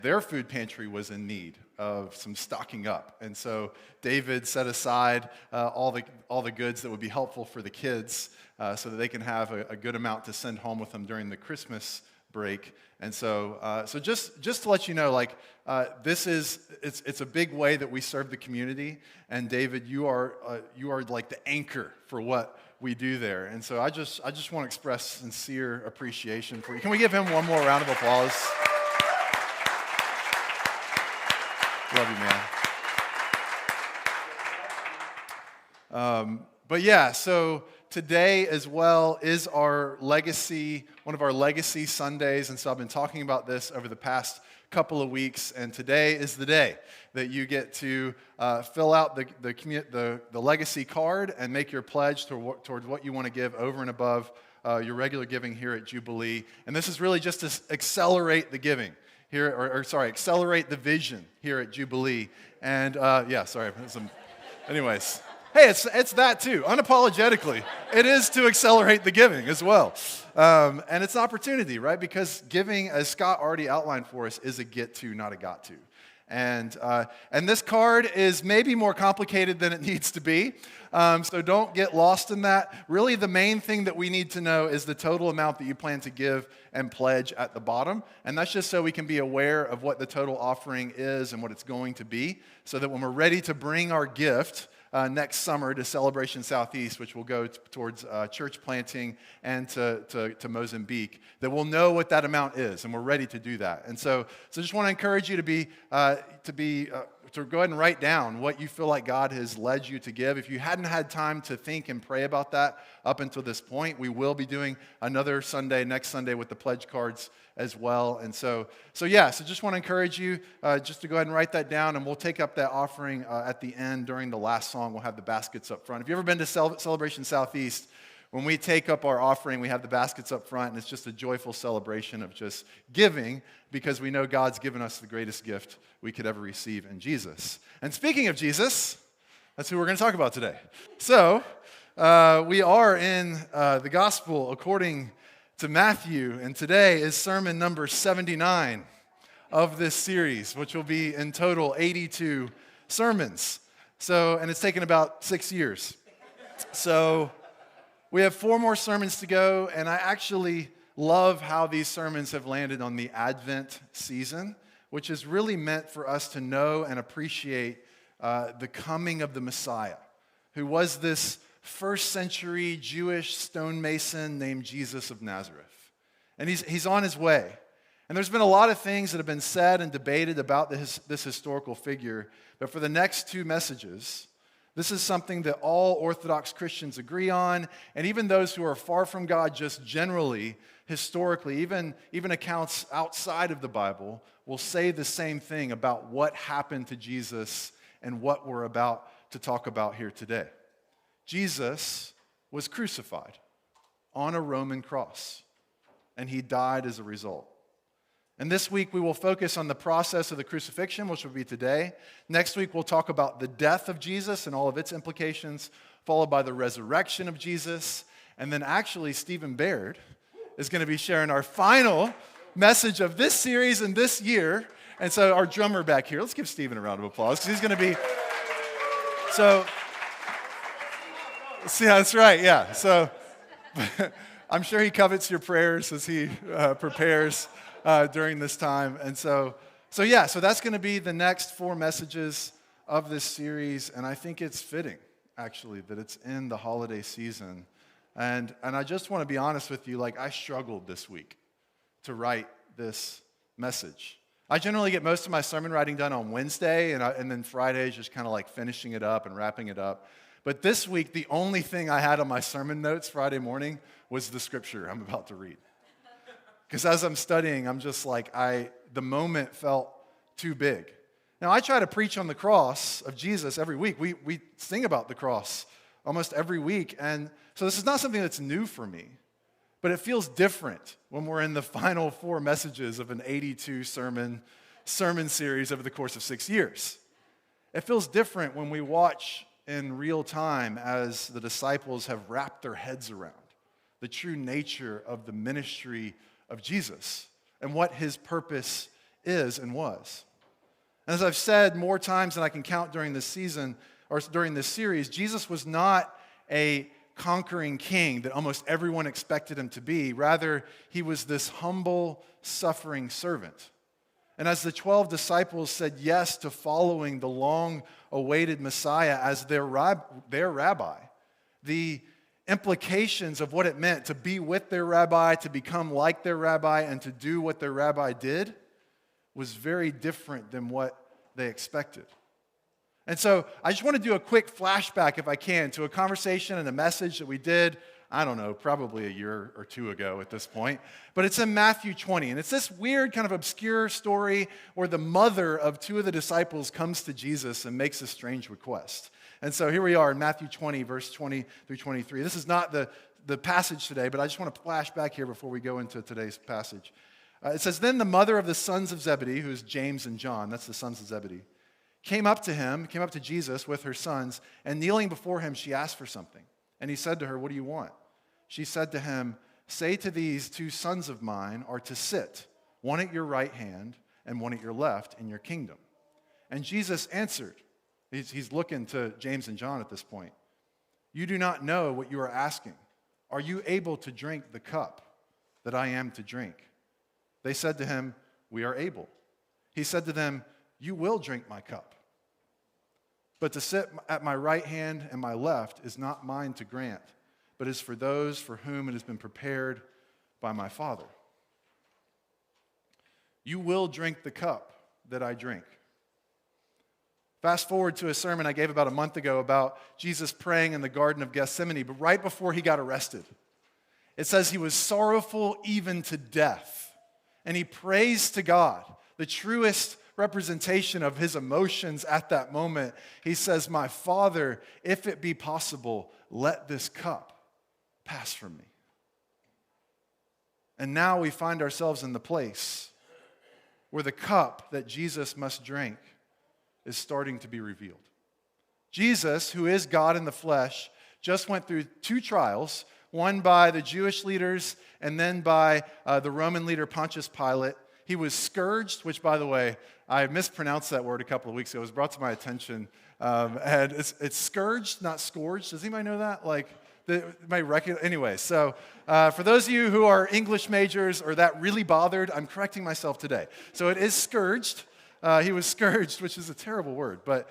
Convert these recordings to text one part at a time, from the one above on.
Their food pantry was in need of some stocking up. And so David set aside all the goods that would be helpful for the kids so that they can have a good amount to send home with them during the Christmas break. And so just to let you know, it's a big way that we serve the community. And David, you are like the anchor for what we do there. And so I just want to express sincere appreciation for you. Can we give him one more round of applause? Love you, man. But yeah, so today as well is one of our legacy Sundays, and so I've been talking about this over the past couple of weeks, and today is the day that you get to fill out the legacy card and make your pledge towards what you want to give over and above your regular giving here at Jubilee. And this is really just to accelerate the giving here, accelerate the vision here at Jubilee. And anyways, hey, it's that too, unapologetically. It is to accelerate the giving as well. And it's an opportunity, right? Because giving, as Scott already outlined for us, is a get to, not a got to. And this card is maybe more complicated than it needs to be. So don't get lost in that. Really, the main thing that we need to know is the total amount that you plan to give and pledge at the bottom. And that's just so we can be aware of what the total offering is and what it's going to be, so that when we're ready to bring our gift next summer to Celebration Southeast, which will go towards church planting and to Mozambique, that we'll know what that amount is, and we're ready to do that. And so just want to encourage you to go ahead and write down what you feel like God has led you to give. If you hadn't had time to think and pray about that up until this point, we will be doing another Sunday, next Sunday, with the pledge cards as well. And so just want to encourage you just to go ahead and write that down, and we'll take up that offering at the end during the last song. We'll have the baskets up front. If you've ever been to Celebration Southeast, when we take up our offering, we have the baskets up front, and it's just a joyful celebration of just giving, because we know God's given us the greatest gift we could ever receive in Jesus. And speaking of Jesus, that's who we're going to talk about today. So we are in the Gospel according to Matthew, and today is sermon number 79 of this series, which will be in total 82 sermons. And it's taken about 6 years. So we have 4 more sermons to go, and I actually love how these sermons have landed on the Advent season, which is really meant for us to know and appreciate the coming of the Messiah, who was this first century Jewish stonemason named Jesus of Nazareth. And he's on his way. And there's been a lot of things that have been said and debated about this historical figure, but for the next 2 messages, this is something that all Orthodox Christians agree on, and even those who are far from God just generally, historically, even accounts outside of the Bible, will say the same thing about what happened to Jesus and what we're about to talk about here today. Jesus was crucified on a Roman cross, and he died as a result. And this week we will focus on the process of the crucifixion, which will be today. Next week we'll talk about the death of Jesus and all of its implications, followed by the resurrection of Jesus. And then actually Stephen Baird is going to be sharing our final message of this series and this year. And so our drummer back here, let's give Stephen a round of applause, because he's going to be... So, see, that's right, yeah. So I'm sure he covets your prayers as he prepares during this time. And so that's going to be the next 4 messages of this series, and I think it's fitting, actually, that it's in the holiday season. And I just want to be honest with you, I struggled this week to write this message. I generally get most of my sermon writing done on Wednesday, and then Friday is just kind of finishing it up and wrapping it up. But this week, the only thing I had on my sermon notes Friday morning was the scripture I'm about to read. Because as I'm studying, I'm just the moment felt too big. Now, I try to preach on the cross of Jesus every week. We sing about the cross almost every week. And so this is not something that's new for me. But it feels different when we're in the final 4 messages of an 82 sermon series over the course of 6 years. It feels different when we watch in real time as the disciples have wrapped their heads around the true nature of the ministry of Jesus and what his purpose is and was. And as I've said more times than I can count during this season or during this series, Jesus was not a conquering king that almost everyone expected him to be. Rather, he was this humble, suffering servant. And as the 12 disciples said yes to following the long-awaited Messiah as their rabbi, the implications of what it meant to be with their rabbi, to become like their rabbi, and to do what their rabbi did was very different than what they expected. And so I just want to do a quick flashback, if I can, to a conversation and a message that we did, I don't know, probably a year or two ago at this point. But it's in Matthew 20. And it's this weird kind of obscure story where the mother of two of the disciples comes to Jesus and makes a strange request. And so here we are in Matthew 20, verse 20 through 23. This is not the passage today, but I just want to flash back here before we go into today's passage. It says, "Then the mother of the sons of Zebedee," who's James and John, that's the sons of Zebedee, came up to Jesus with her sons, and kneeling before him, she asked for something. And he said to her, "What do you want?" She said to him, "Say to these two sons of mine are to sit, one at your right hand and one at your left in your kingdom." And Jesus answered, he's looking to James and John at this point, "You do not know what you are asking. Are you able to drink the cup that I am to drink?" They said to him, "We are able." He said to them, "You will drink my cup. But to sit at my right hand and my left is not mine to grant, but is for those for whom it has been prepared by my Father. You will drink the cup that I drink." Fast forward to a sermon I gave about a month ago about Jesus praying in the Garden of Gethsemane, but right before he got arrested. It says he was sorrowful even to death. And he prays to God, the truest representation of his emotions at that moment. He says, "My Father, if it be possible, let this cup pass from me." And now we find ourselves in the place where the cup that Jesus must drink is starting to be revealed. Jesus, who is God in the flesh, just went through two trials, one by the Jewish leaders and then by the Roman leader Pontius Pilate. He was scourged, which, by the way, I mispronounced that word a couple of weeks ago. It was brought to my attention. And it's scourged, not scourged. Does anybody know that? Anyway, so for those of you who are English majors or that really bothered, I'm correcting myself today. So it is scourged. He was scourged, which is a terrible word, but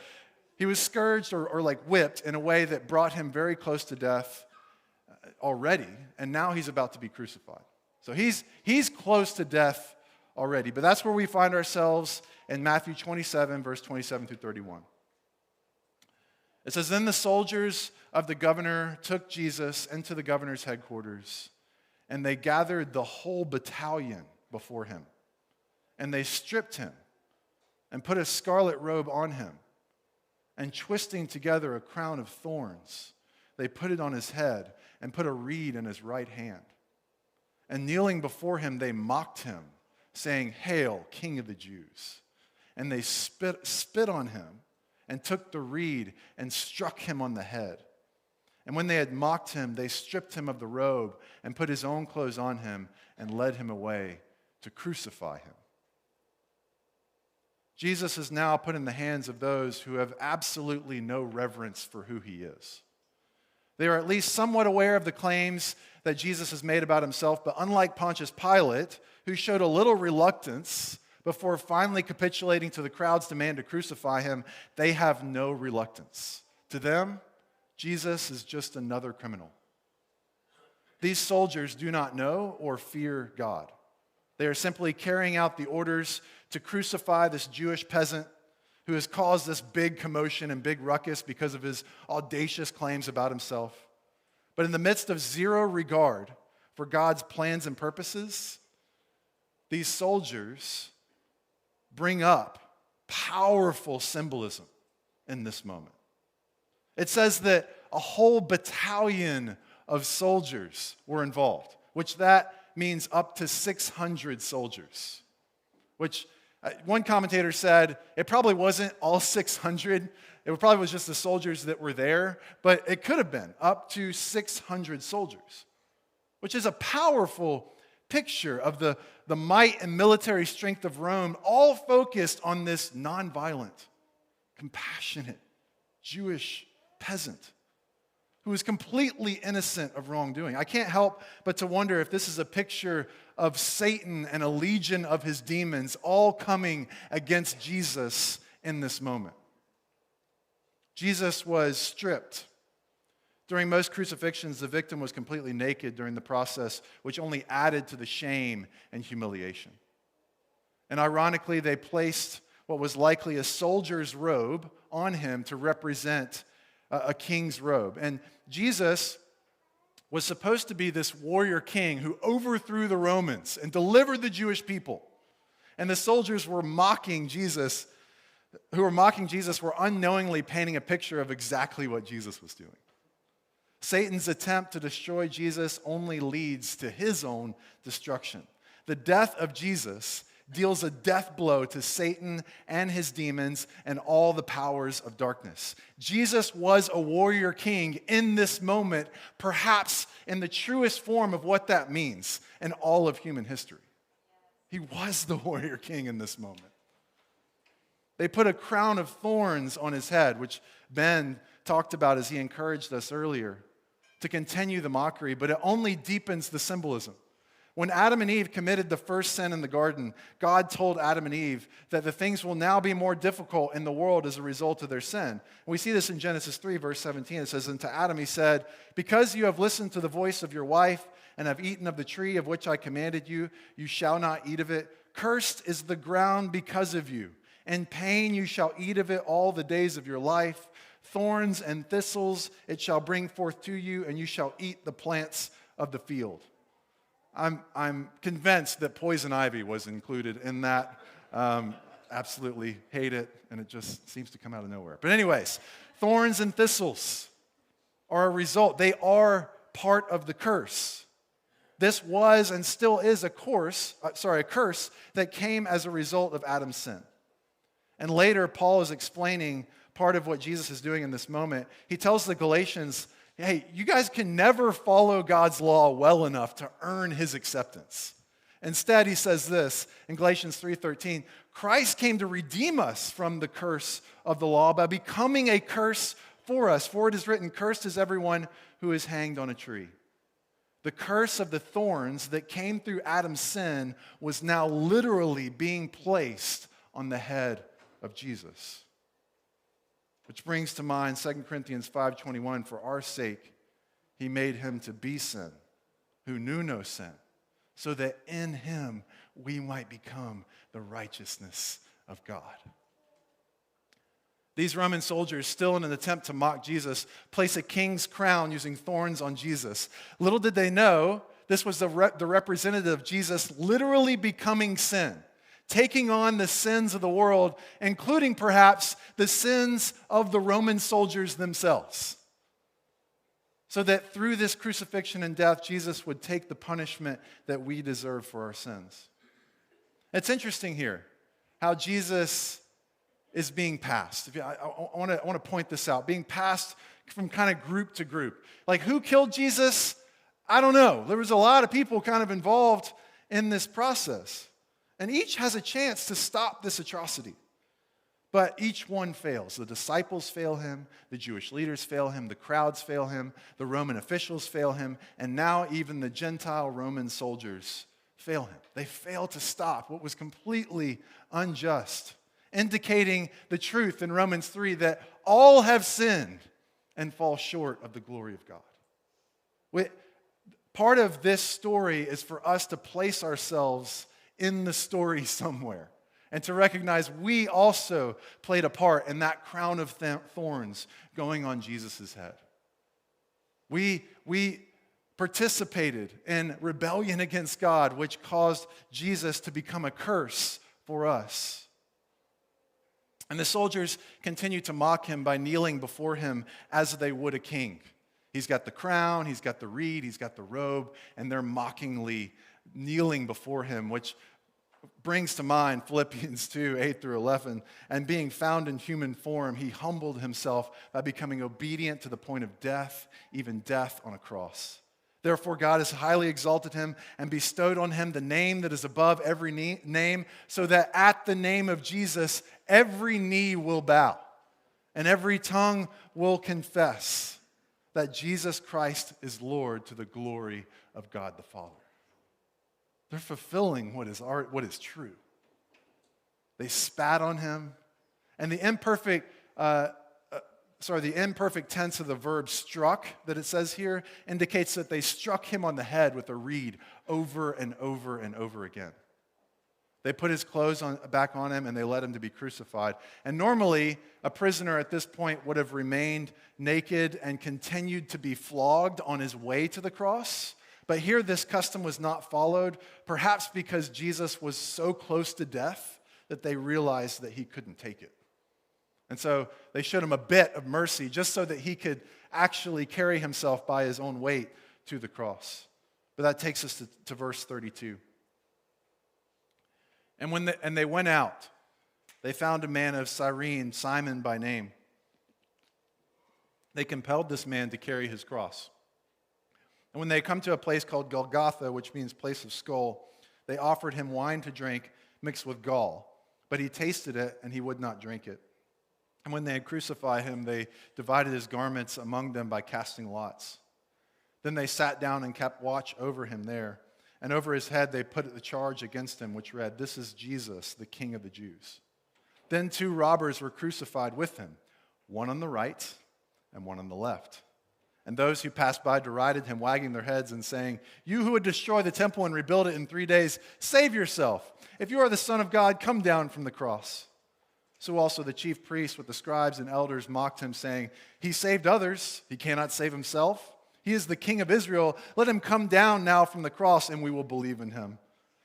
he was scourged or like whipped in a way that brought him very close to death already, and now he's about to be crucified. So he's close to death already, but that's where we find ourselves in Matthew 27, verse 27 through 31. It says, "Then the soldiers of the governor took Jesus into the governor's headquarters, and they gathered the whole battalion before him, and they stripped him and put a scarlet robe on him, and twisting together a crown of thorns, they put it on his head and put a reed in his right hand. And kneeling before him, they mocked him, saying, 'Hail, King of the Jews.' And they spit on him and took the reed and struck him on the head. And when they had mocked him, they stripped him of the robe and put his own clothes on him and led him away to crucify him." Jesus is now put in the hands of those who have absolutely no reverence for who he is. They are at least somewhat aware of the claims that Jesus has made about himself, but unlike Pontius Pilate, who showed a little reluctance before finally capitulating to the crowd's demand to crucify him, they have no reluctance. To them, Jesus is just another criminal. These soldiers do not know or fear God. They are simply carrying out the orders to crucify this Jewish peasant who has caused this big commotion and big ruckus because of his audacious claims about himself. But in the midst of zero regard for God's plans and purposes, these soldiers bring up powerful symbolism in this moment. It says that a whole battalion of soldiers were involved, which that means up to 600 soldiers, which one commentator said it probably wasn't all 600. It probably was just the soldiers that were there, but it could have been up to 600 soldiers, which is a powerful picture of the might and military strength of Rome, all focused on this nonviolent, compassionate Jewish peasant who is completely innocent of wrongdoing. I can't help but to wonder if this is a picture of Satan and a legion of his demons all coming against Jesus in this moment. Jesus was stripped. During most crucifixions, the victim was completely naked during the process, which only added to the shame and humiliation. And ironically, they placed what was likely a soldier's robe on him to represent a king's robe. And Jesus was supposed to be this warrior king who overthrew the Romans and delivered the Jewish people. And the soldiers were mocking Jesus, who were mocking Jesus, were unknowingly painting a picture of exactly what Jesus was doing. Satan's attempt to destroy Jesus only leads to his own destruction. The death of Jesus deals a death blow to Satan and his demons and all the powers of darkness. Jesus was a warrior king in this moment, perhaps in the truest form of what that means in all of human history. He was the warrior king in this moment. They put a crown of thorns on his head, which Ben talked about as he encouraged us earlier, to continue the mockery, but it only deepens the symbolism. When Adam and Eve committed the first sin in the garden, God told Adam and Eve that the things will now be more difficult in the world as a result of their sin. We see this in Genesis 3, verse 17. It says, "And to Adam he said, 'Because you have listened to the voice of your wife and have eaten of the tree of which I commanded you, you shall not eat of it. Cursed is the ground because of you. In pain you shall eat of it all the days of your life. Thorns and thistles it shall bring forth to you, and you shall eat the plants of the field.'" I'm convinced that poison ivy was included in that. Absolutely hate it, and it just seems to come out of nowhere. But anyways, thorns and thistles are a result. They are part of the curse. This was and still is a curse that came as a result of Adam's sin. And later, Paul is explaining part of what Jesus is doing in this moment. He tells the Galatians, hey, you guys can never follow God's law well enough to earn his acceptance. Instead, he says this in Galatians 3:13, Christ came to redeem us from the curse of the law by becoming a curse for us. For it is written, cursed is everyone who is hanged on a tree. The curse of the thorns that came through Adam's sin was now literally being placed on the head of Jesus. Which brings to mind 2 Corinthians 5:21, for our sake he made him to be sin, who knew no sin, so that in him we might become the righteousness of God. These Roman soldiers, still in an attempt to mock Jesus, place a king's crown using thorns on Jesus. Little did they know, this was the representative of Jesus literally becoming sin, taking on the sins of the world, including perhaps the sins of the Roman soldiers themselves. So that through this crucifixion and death, Jesus would take the punishment that we deserve for our sins. It's interesting here how Jesus is being passed. I want to point this out. Being passed from kind of group to group. Like, who killed Jesus? I don't know. There was a lot of people kind of involved in this process. And each has a chance to stop this atrocity. But each one fails. The disciples fail him, the Jewish leaders fail him, the crowds fail him, the Roman officials fail him, and now even the Gentile Roman soldiers fail him. They fail to stop what was completely unjust, indicating the truth in Romans 3 that all have sinned and fall short of the glory of God. Part of this story is for us to place ourselves in the story somewhere and to recognize we also played a part in that crown of thorns going on Jesus' head. We participated in rebellion against God, which caused Jesus to become a curse for us. And the soldiers continue to mock him by kneeling before him as they would a king. He's got the crown, he's got the reed, he's got the robe, and they're mockingly kneeling before him, which brings to mind Philippians 2, 8 through 11. And being found in human form, he humbled himself by becoming obedient to the point of death, even death on a cross. Therefore, God has highly exalted him and bestowed on him the name that is above every name, so that at the name of Jesus, every knee will bow and every tongue will confess that Jesus Christ is Lord, to the glory of God the Father. They're fulfilling what is true. They spat on him, and the imperfect tense of the verb struck that it says here indicates that they struck him on the head with a reed over and over and over again. They put his clothes back on him and they led him to be crucified. And normally, a prisoner at this point would have remained naked and continued to be flogged on his way to the cross. But here, this custom was not followed, perhaps because Jesus was so close to death that they realized that he couldn't take it. And so they showed him a bit of mercy just so that he could actually carry himself by his own weight to the cross. But that takes us to verse 32. And they went out. They found a man of Cyrene, Simon by name. They compelled this man to carry his cross. And when they come to a place called Golgotha, which means place of skull, they offered him wine to drink mixed with gall. But he tasted it and he would not drink it. And when they had crucified him, they divided his garments among them by casting lots. Then they sat down and kept watch over him there. And over his head they put the charge against him, which read, "This is Jesus, the King of the Jews." Then 2 robbers were crucified with him, one on the right and one on the left. And those who passed by derided him, wagging their heads and saying, "You who would destroy the temple and rebuild it in 3 days, save yourself. If you are the Son of God, come down from the cross." So also the chief priests with the scribes and elders mocked him, saying, "He saved others. He cannot save himself. He is the King of Israel. Let him come down now from the cross, and we will believe in him.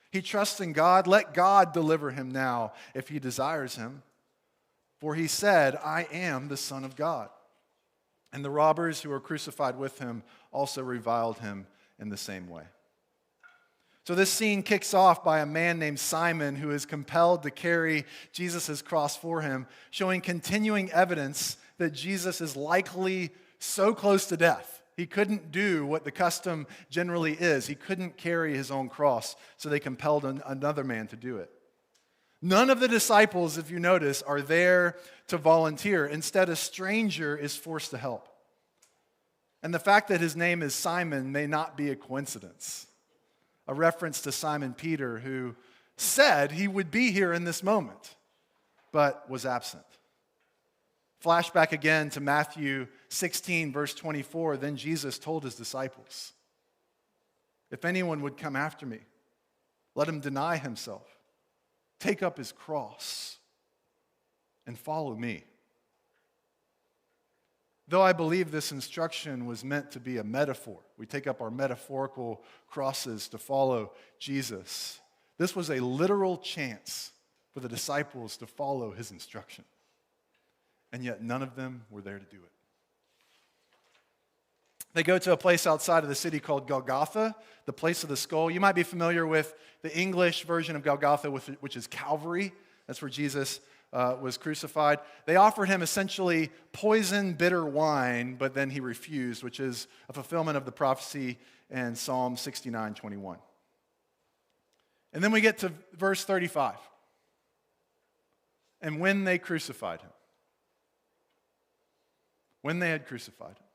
He trusts in God. Let God deliver him now, if he desires him. For he said, 'I am the Son of God.'" And the robbers who were crucified with him also reviled him in the same way. So this scene kicks off by a man named Simon who is compelled to carry Jesus' cross for him, showing continuing evidence that Jesus is likely so close to death. He couldn't do what the custom generally is. He couldn't carry his own cross, so they compelled another man to do it. None of the disciples, if you notice, are there to volunteer. Instead, a stranger is forced to help. And the fact that his name is Simon may not be a coincidence. A reference to Simon Peter, who said he would be here in this moment, but was absent. Flashback again to Matthew 16, verse 24. Then Jesus told his disciples, "If anyone would come after me, let him deny himself, take up his cross, and follow me." Though I believe this instruction was meant to be a metaphor, we take up our metaphorical crosses to follow Jesus. This was a literal chance for the disciples to follow his instruction. And yet none of them were there to do it. They go to a place outside of the city called Golgotha, the place of the skull. You might be familiar with the English version of Golgotha, which is Calvary. That's where Jesus was crucified. They offered him essentially poison bitter wine, but then he refused, which is a fulfillment of the prophecy in Psalm 69:21. And then we get to verse 35. And when they crucified him, when they had crucified him.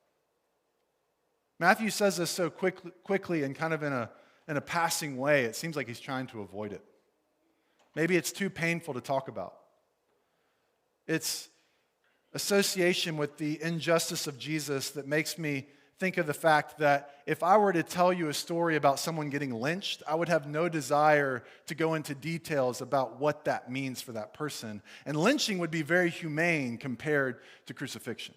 Matthew says this so quickly and kind of in a passing way, it seems like he's trying to avoid it. Maybe it's too painful to talk about. It's association with the injustice of Jesus that makes me think of the fact that if I were to tell you a story about someone getting lynched, I would have no desire to go into details about what that means for that person. And lynching would be very humane compared to crucifixion.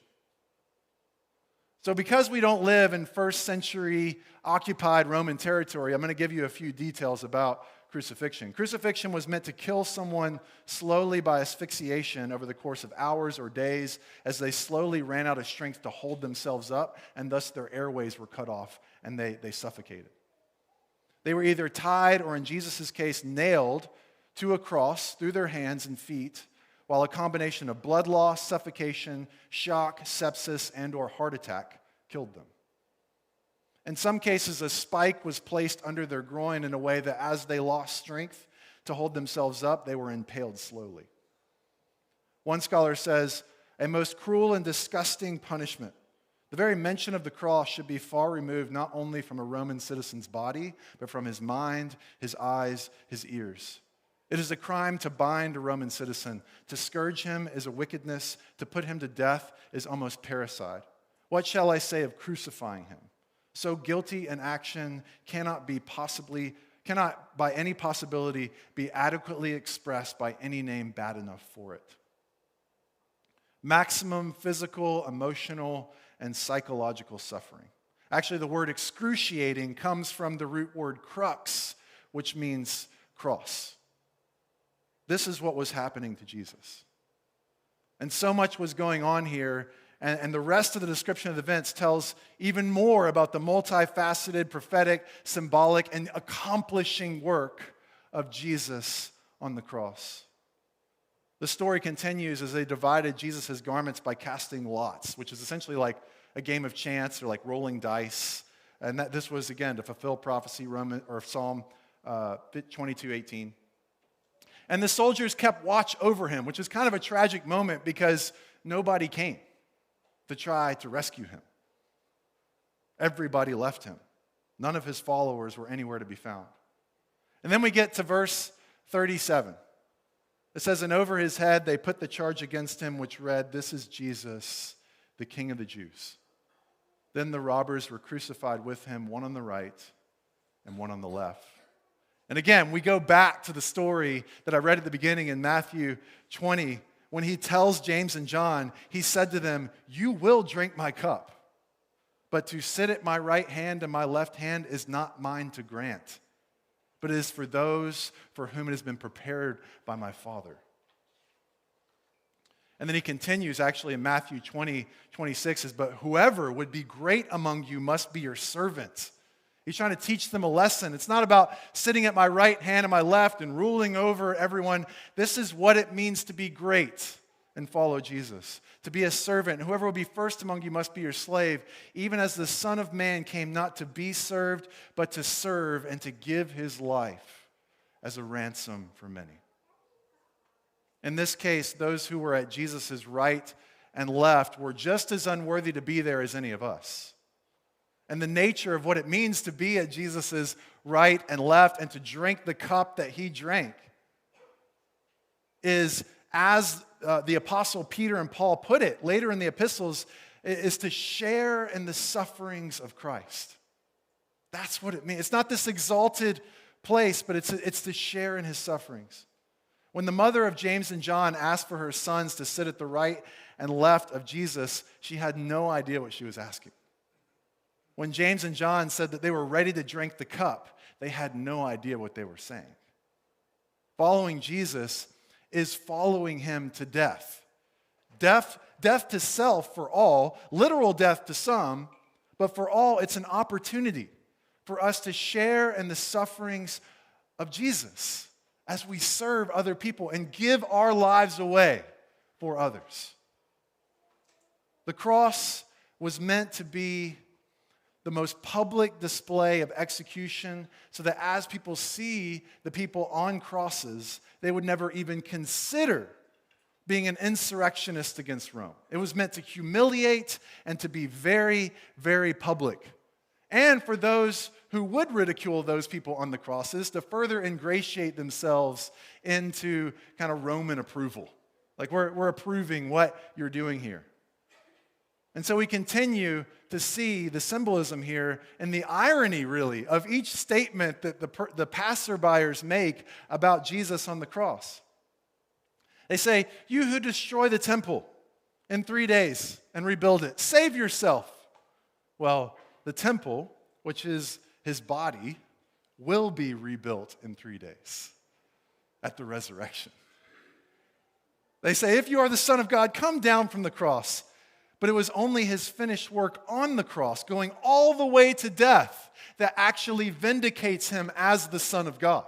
So because we don't live in first century occupied Roman territory, I'm going to give you a few details about crucifixion. Crucifixion was meant to kill someone slowly by asphyxiation over the course of hours or days as they slowly ran out of strength to hold themselves up, and thus their airways were cut off and they suffocated. They were either tied or, in Jesus' case, nailed to a cross through their hands and feet, while a combination of blood loss, suffocation, shock, sepsis, and or heart attack killed them. In some cases, a spike was placed under their groin in a way that as they lost strength to hold themselves up, they were impaled slowly. One scholar says, a most cruel and disgusting punishment. The very mention of the cross should be far removed not only from a Roman citizen's body, but from his mind, his eyes, his ears. It is a crime to bind a Roman citizen. To scourge him is a wickedness. To put him to death is almost parricide. What shall I say of crucifying him? So guilty an action cannot by any possibility be adequately expressed by any name bad enough for it. Maximum physical, emotional, and psychological suffering. Actually, the word excruciating comes from the root word crux, which means cross. This is what was happening to Jesus. And so much was going on here, and the rest of the description of the events tells even more about the multifaceted, prophetic, symbolic, and accomplishing work of Jesus on the cross. The story continues as they divided Jesus' garments by casting lots, which is essentially like a game of chance or like rolling dice. And that this was, again, to fulfill prophecy, Psalm 22:18. And the soldiers kept watch over him, which is kind of a tragic moment because nobody came to try to rescue him. Everybody left him. None of his followers were anywhere to be found. And then we get to verse 37. It says, and over his head they put the charge against him, which read, this is Jesus, the King of the Jews. Then the robbers were crucified with him, one on the right and one on the left. And again, we go back to the story that I read at the beginning in Matthew 20. When he tells James and John, he said to them, you will drink my cup, but to sit at my right hand and my left hand is not mine to grant, but it is for those for whom it has been prepared by my Father. And then he continues actually in Matthew 20:26 says, but whoever would be great among you must be your servant. He's trying to teach them a lesson. It's not about sitting at my right hand and my left and ruling over everyone. This is what it means to be great and follow Jesus. To be a servant. Whoever will be first among you must be your slave, even as the Son of Man came not to be served, but to serve and to give his life as a ransom for many. In this case, those who were at Jesus' right and left were just as unworthy to be there as any of us. And the nature of what it means to be at Jesus' right and left and to drink the cup that he drank is, as the Apostle Peter and Paul put it later in the epistles, is to share in the sufferings of Christ. That's what it means. It's not this exalted place, but it's to share in his sufferings. When the mother of James and John asked for her sons to sit at the right and left of Jesus, she had no idea what she was asking. When James and John said that they were ready to drink the cup, they had no idea what they were saying. Following Jesus is following him to death. Death to self for all, literal death to some, but for all, it's an opportunity for us to share in the sufferings of Jesus as we serve other people and give our lives away for others. The cross was meant to be the most public display of execution so that as people see the people on crosses, they would never even consider being an insurrectionist against Rome. It was meant to humiliate and to be very, very public. And for those who would ridicule those people on the crosses, to further ingratiate themselves into kind of Roman approval. Like we're approving what you're doing here. And so we continue to see the symbolism here and the irony, really, of each statement that the passerbyers make about Jesus on the cross. They say, you who destroy the temple in 3 days and rebuild it, save yourself. Well, the temple, which is his body, will be rebuilt in 3 days at the resurrection. They say, if you are the Son of God, come down from the cross. But it was only his finished work on the cross, going all the way to death, that actually vindicates him as the Son of God.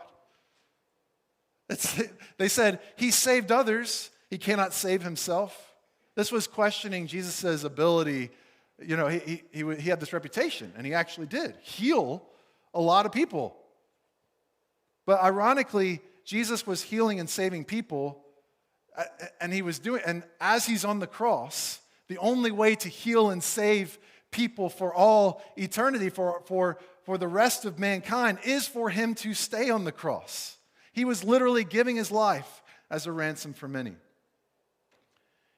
They said, he saved others, he cannot save himself. This was questioning Jesus' ability he had this reputation, and he actually did heal a lot of people. But ironically, Jesus was healing and saving people, and as he's on the cross, the only way to heal and save people for all eternity, for the rest of mankind, is for him to stay on the cross. He was literally giving his life as a ransom for many.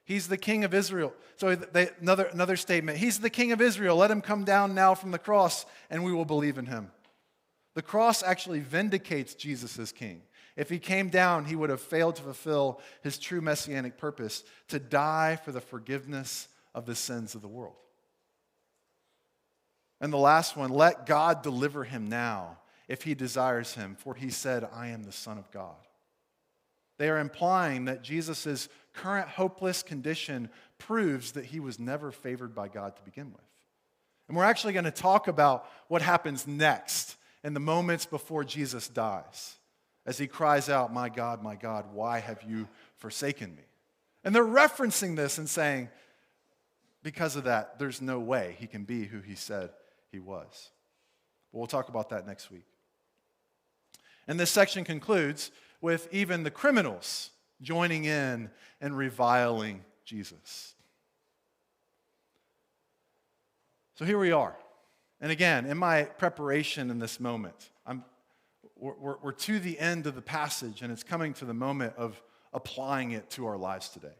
He's the King of Israel. So another statement. He's the King of Israel. Let him come down now from the cross, and we will believe in him. The cross actually vindicates Jesus as king. If he came down, he would have failed to fulfill his true messianic purpose, to die for the forgiveness of the sins of the world. And the last one, let God deliver him now if he desires him, for he said, I am the Son of God. They are implying that Jesus' current hopeless condition proves that he was never favored by God to begin with. And we're actually going to talk about what happens next in the moments before Jesus dies, as he cries out, my God, why have you forsaken me? And they're referencing this and saying, because of that, there's no way he can be who he said he was. But we'll talk about that next week. And this section concludes with even the criminals joining in and reviling Jesus. So here we are. And again, in my preparation in this moment, we're to the end of the passage, and it's coming to the moment of applying it to our lives today.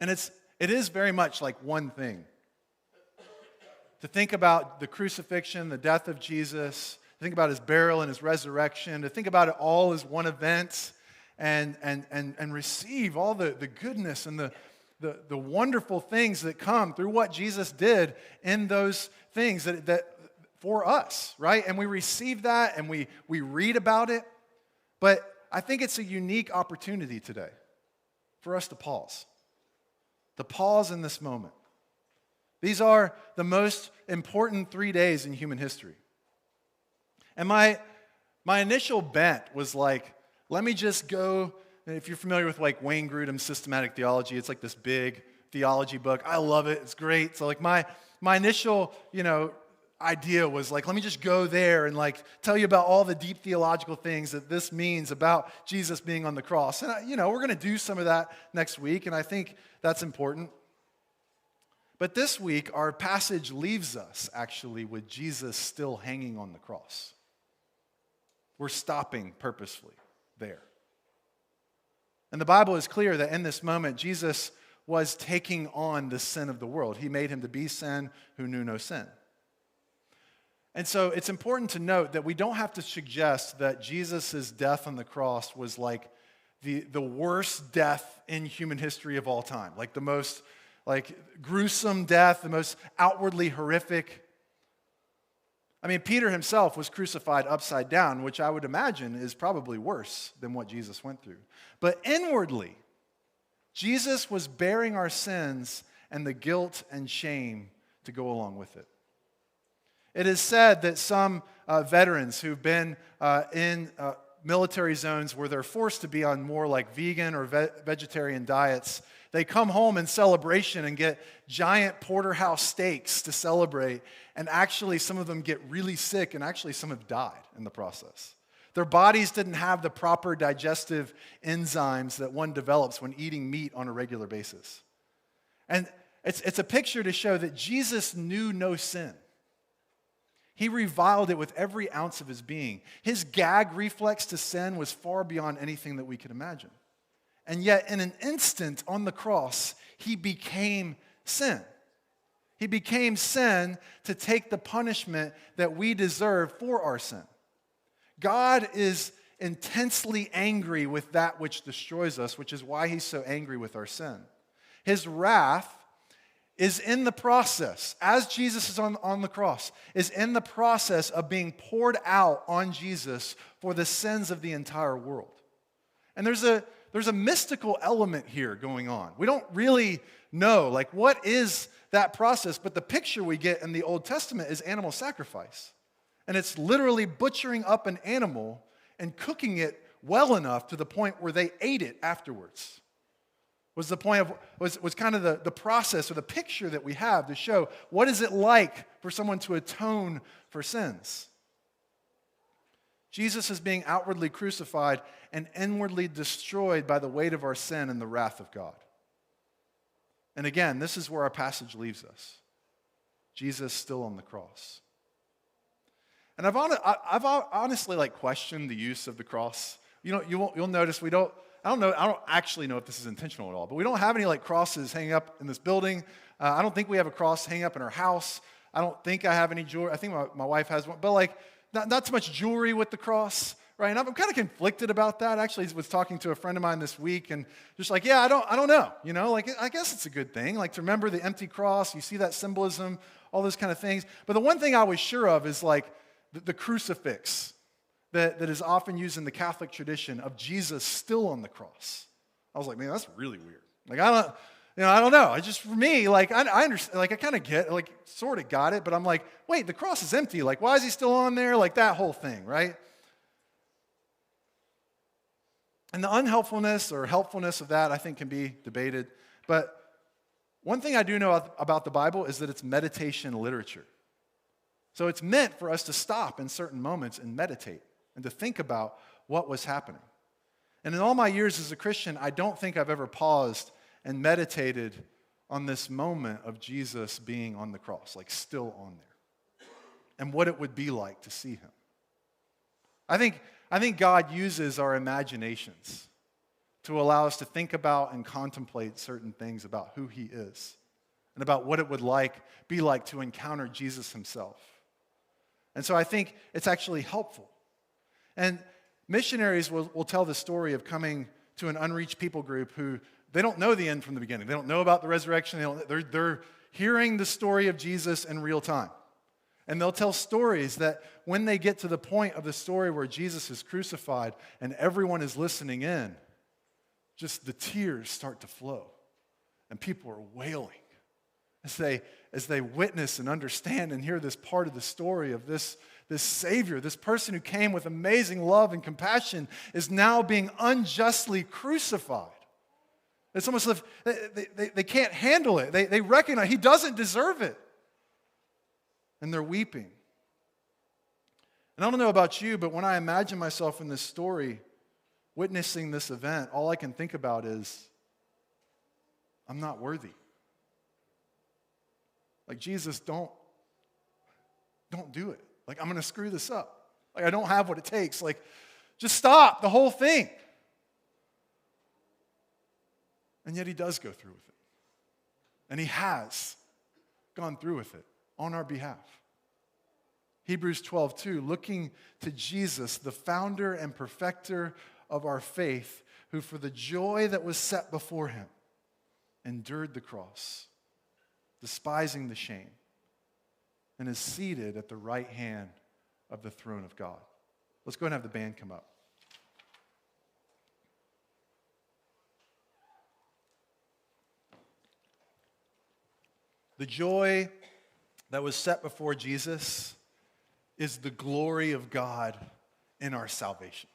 And it is very much like one thing. To think about the crucifixion, the death of Jesus, to think about his burial and his resurrection, to think about it all as one event, and receive all the goodness and the wonderful things that come through what Jesus did in those things that for us, right? And we receive that and we read about it. But I think it's a unique opportunity today for us to pause. To pause in this moment. These are the most important 3 days in human history. And my initial bent was like, let me just go. If you're familiar with like Wayne Grudem's Systematic Theology, it's like this big theology book. I love it. It's great. So like my initial, idea was like, let me just go there and like tell you about all the deep theological things that this means about Jesus being on the cross. And we're going to do some of that next week, and I think that's important. But this week, our passage leaves us actually with Jesus still hanging on the cross. We're stopping purposefully there. And the Bible is clear that in this moment, Jesus was taking on the sin of the world. He made him to be sin who knew no sin. And so it's important to note that we don't have to suggest that Jesus' death on the cross was like the worst death in human history of all time, like the most gruesome death, the most outwardly horrific. I mean, Peter himself was crucified upside down, which I would imagine is probably worse than what Jesus went through. But inwardly, Jesus was bearing our sins and the guilt and shame to go along with it. It is said that some veterans who've been in military zones where they're forced to be on more like vegan or vegetarian diets, they come home in celebration and get giant porterhouse steaks to celebrate, and actually some of them get really sick, and actually some have died in the process. Their bodies didn't have the proper digestive enzymes that one develops when eating meat on a regular basis. And it's a picture to show that Jesus knew no sin. He reviled it with every ounce of his being. His gag reflex to sin was far beyond anything that we could imagine. And yet, in an instant on the cross, he became sin. He became sin to take the punishment that we deserve for our sin. God is intensely angry with that which destroys us, which is why he's so angry with our sin. His wrath is in the process, as Jesus is on the cross, is in the process of being poured out on Jesus for the sins of the entire world. And there's a mystical element here going on. We don't really know, like, what is that process, but the picture we get in the Old Testament is animal sacrifice. And it's literally butchering up an animal and cooking it well enough to the point where they ate it afterwards. Was the point of was kind of the process or the picture that we have to show what is it like for someone to atone for sins. Jesus is being outwardly crucified and inwardly destroyed by the weight of our sin and the wrath of God. And again, this is where our passage leaves us. Jesus still on the cross. And I've honestly questioned the use of the cross. You'll notice I don't actually know if this is intentional at all, but we don't have any crosses hanging up in this building. I don't think we have a cross hanging up in our house. I don't think I have any jewelry. I think my wife has one, but not so much jewelry with the cross, right? And I'm kind of conflicted about that. Actually, I was talking to a friend of mine this week, and just I don't know. I guess it's a good thing, to remember the empty cross. You see that symbolism, all those kind of things. But the one thing I was sure of is the crucifix that is often used in the Catholic tradition of Jesus still on the cross. I was like, man, that's really weird. I don't know. For me, I understand, I kind of get, sort of got it, but I'm like, wait, the cross is empty. Why is he still on there? That whole thing, right? And the unhelpfulness or helpfulness of that, I think, can be debated. But one thing I do know about the Bible is that it's meditation literature. So it's meant for us to stop in certain moments and meditate and to think about what was happening. And in all my years as a Christian, I don't think I've ever paused and meditated on this moment of Jesus being on the cross, still on there, and what it would be like to see him. I think God uses our imaginations to allow us to think about and contemplate certain things about who he is and about what it would be like to encounter Jesus himself. And so I think it's actually helpful. And missionaries will tell the story of coming to an unreached people group who they don't know the end from the beginning. They don't know about the resurrection. They're hearing the story of Jesus in real time. And they'll tell stories that when they get to the point of the story where Jesus is crucified and everyone is listening in, just the tears start to flow. And people are wailing as they witness and understand and hear this part of the story of this Savior, this person who came with amazing love and compassion, is now being unjustly crucified. It's almost as if they can't handle it. They recognize he doesn't deserve it. And they're weeping. And I don't know about you, but when I imagine myself in this story, witnessing this event, all I can think about is, I'm not worthy. Jesus, don't do it. I'm going to screw this up. I don't have what it takes. Just stop the whole thing. And yet he does go through with it. And he has gone through with it on our behalf. Hebrews 12:2, looking to Jesus, the founder and perfecter of our faith, who for the joy that was set before him endured the cross, despising the shame, and is seated at the right hand of the throne of God. Let's go and have the band come up. The joy that was set before Jesus is the glory of God in our salvation.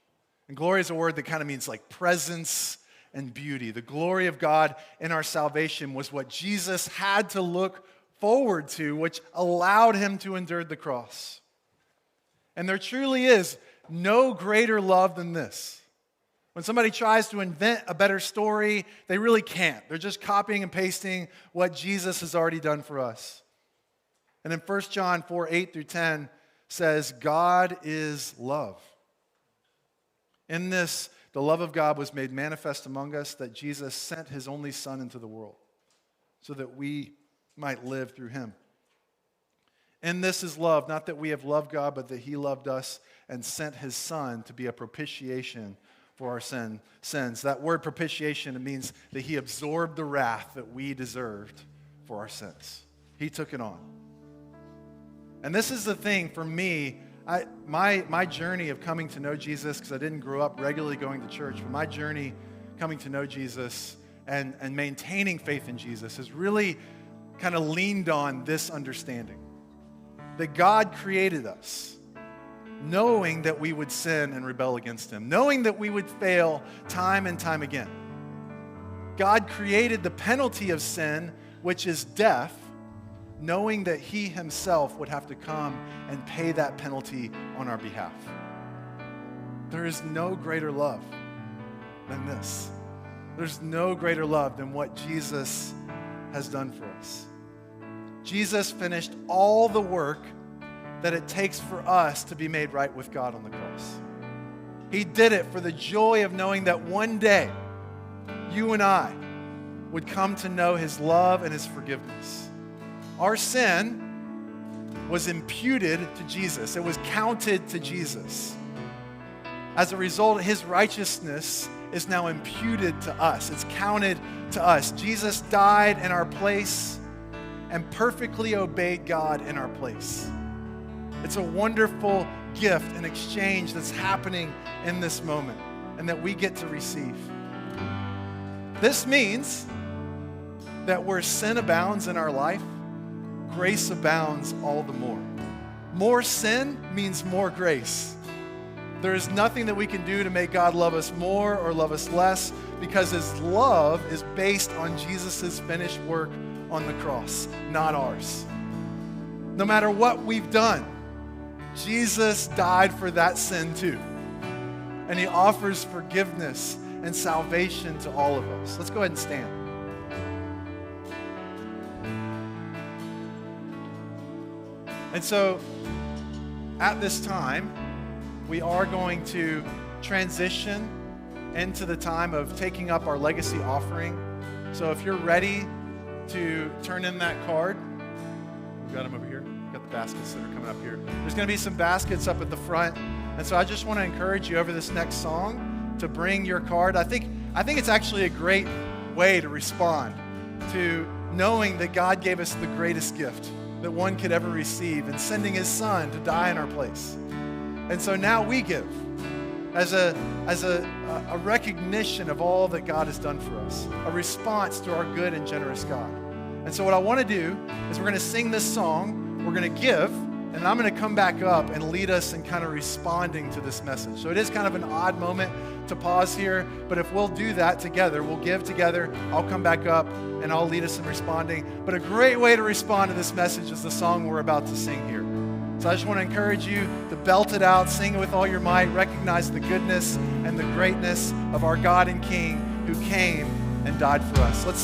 And glory is a word that kind of means presence and beauty. The glory of God in our salvation was what Jesus had to look forward to, which allowed him to endure the cross. And there truly is no greater love than this. When somebody tries to invent a better story, they really can't. They're just copying and pasting what Jesus has already done for us. And in 1 John 4:8-10 says, God is love. In this, the love of God was made manifest among us, that Jesus sent his only Son into the world so that we might live through him. And this is love, not that we have loved God, but that he loved us and sent his Son to be a propitiation for our sins. That word propitiation, it means that he absorbed the wrath that we deserved for our sins. He took it on. And this is the thing for me, my journey of coming to know Jesus, because I didn't grow up regularly going to church, but my journey coming to know Jesus and maintaining faith in Jesus has really kind of leaned on this understanding. That God created us knowing that we would sin and rebel against him, knowing that we would fail time and time again. God created the penalty of sin, which is death, knowing that he himself would have to come and pay that penalty on our behalf. There is no greater love than this. There's no greater love than what Jesus has done for us. Jesus finished all the work that it takes for us to be made right with God on the cross. He did it for the joy of knowing that one day you and I would come to know his love and his forgiveness. Our sin was imputed to Jesus. It was counted to Jesus. As a result, his righteousness is now imputed to us. It's counted to us. Jesus died in our place and perfectly obeyed God in our place. It's a wonderful gift and exchange that's happening in this moment and that we get to receive. This means that where sin abounds in our life, grace abounds all the more. More sin means more grace. There is nothing that we can do to make God love us more or love us less, because his love is based on Jesus' finished work on the cross, not ours. No matter what we've done, Jesus died for that sin too. And he offers forgiveness and salvation to all of us. Let's go ahead and stand. And so, at this time, we are going to transition into the time of taking up our legacy offering. So if you're ready to turn in that card, we've got them over here. We've got the baskets that are coming up here. There's going to be some baskets up at the front. And so I just want to encourage you over this next song to bring your card. I think it's actually a great way to respond to knowing that God gave us the greatest gift that one could ever receive in sending his son to die in our place. And so now we give as a recognition of all that God has done for us, a response to our good and generous God. And so what I want to do is we're going to sing this song, we're going to give, and I'm going to come back up and lead us in kind of responding to this message. So it is kind of an odd moment to pause here, but if we'll do that together, we'll give together, I'll come back up and I'll lead us in responding. But a great way to respond to this message is the song we're about to sing here. So I just want to encourage you to belt it out, sing it with all your might, recognize the goodness and the greatness of our God and King who came and died for us. Let's